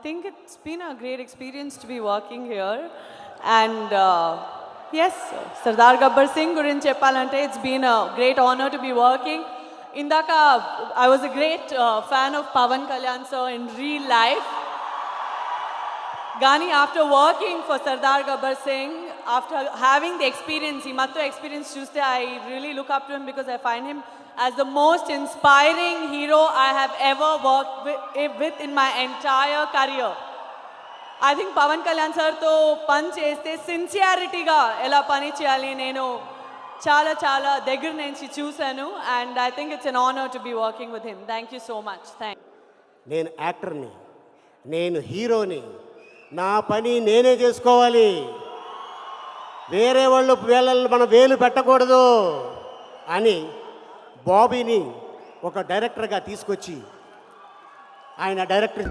think it's been a great experience to be working here. And yes, Sardar Gabbar Singh gurinchi cheppalante, it's been a great honor to be working. Indaka, I was a great fan of Pawan Kalyan sir in real life. Gani, after working for Sardar Gabbar Singh, after having the experience, he matto experience chuste, I really look up to him because I find him as the most inspiring hero I have ever worked with in my entire career. I think Pawan Kalyan sir to pan cheste sincerity ga ela pani cheyali nenu చాలా చాలా దగ్గర నుంచి చూశాను and I think it's an honor to be working with him. Thank you so much. నేను యాక్టర్ని, నేను హీరోని, నా పని నేనే చేసుకోవాలి, వేరే వాళ్ళు మన వేలు పెట్టకూడదు అని బాబీని ఒక డైరెక్టర్గా తీసుకొచ్చి ఆయన డైరెక్టర్